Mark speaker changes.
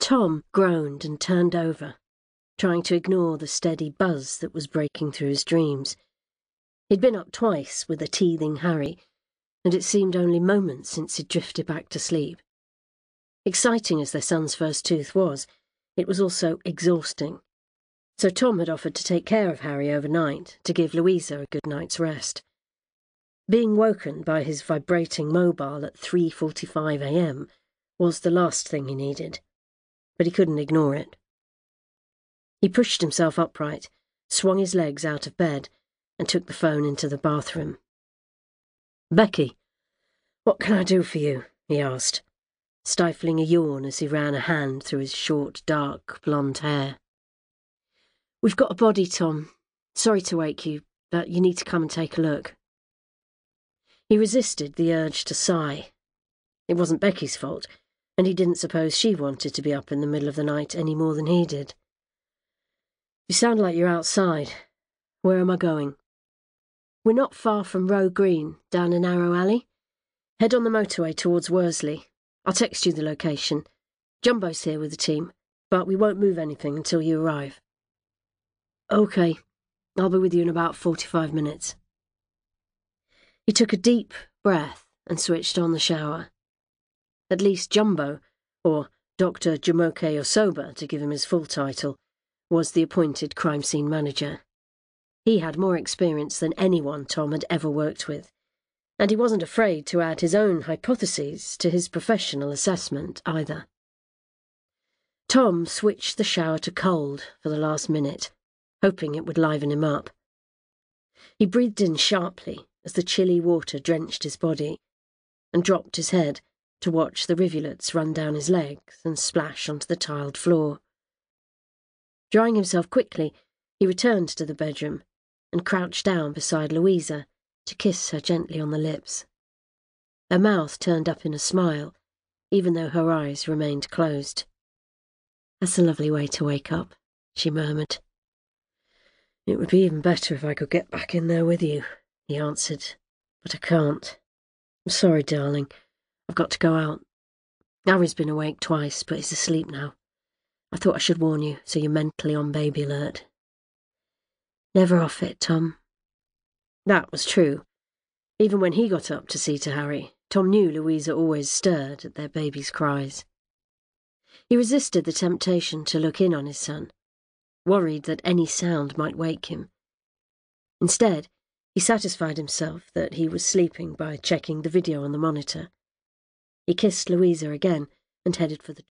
Speaker 1: Tom groaned and turned over, trying to ignore the steady buzz that was breaking through his dreams. He'd been up twice with a teething Harry, and it seemed only moments since he'd drifted back to sleep. Exciting as their son's first tooth was, it was also exhausting. So Tom had offered to take care of Harry overnight to give Louisa a good night's rest. Being woken by his vibrating mobile at 3:45 a.m. was the last thing he needed, but he couldn't ignore it. He pushed himself upright, swung his legs out of bed, and took the phone into the bathroom. "Becky, what can I do for you?" he asked, stifling a yawn as he ran a hand through his short, dark, blonde hair. "We've got a body, Tom. Sorry to wake you, but you need to come and take a look." He resisted the urge to sigh. It wasn't Becky's fault, and he didn't suppose she wanted to be up in the middle of the night any more than he did. "You sound like you're outside. Where am I going?" "We're not far from Row Green, down a narrow alley. Head on the motorway towards Worsley. I'll text you the location. Jumbo's here with the team, but we won't move anything until you arrive." "Okay, I'll be with you in about 45 minutes. He took a deep breath and switched on the shower. At least Jumbo, or Dr. Jumoke Osoba to give him his full title, was the appointed crime scene manager. He had more experience than anyone Tom had ever worked with, and he wasn't afraid to add his own hypotheses to his professional assessment either. Tom switched the shower to cold for the last minute, hoping it would liven him up. He breathed in sharply as the chilly water drenched his body, and dropped his head to watch the rivulets run down his legs and splash onto the tiled floor. Drying himself quickly, he returned to the bedroom and crouched down beside Louisa to kiss her gently on the lips. Her mouth turned up in a smile, even though her eyes remained closed. "That's a lovely way to wake up," she murmured. "It would be even better if I could get back in there with you," he answered, "but I can't. I'm sorry, darling. I've got to go out. Harry's been awake twice, but he's asleep now. I thought I should warn you, so you're mentally on baby alert." "Never off it, Tom." That was true. Even when he got up to see to Harry, Tom knew Louisa always stirred at their baby's cries. He resisted the temptation to look in on his son, worried that any sound might wake him. Instead, he satisfied himself that he was sleeping by checking the video on the monitor. He kissed Louisa again and headed for the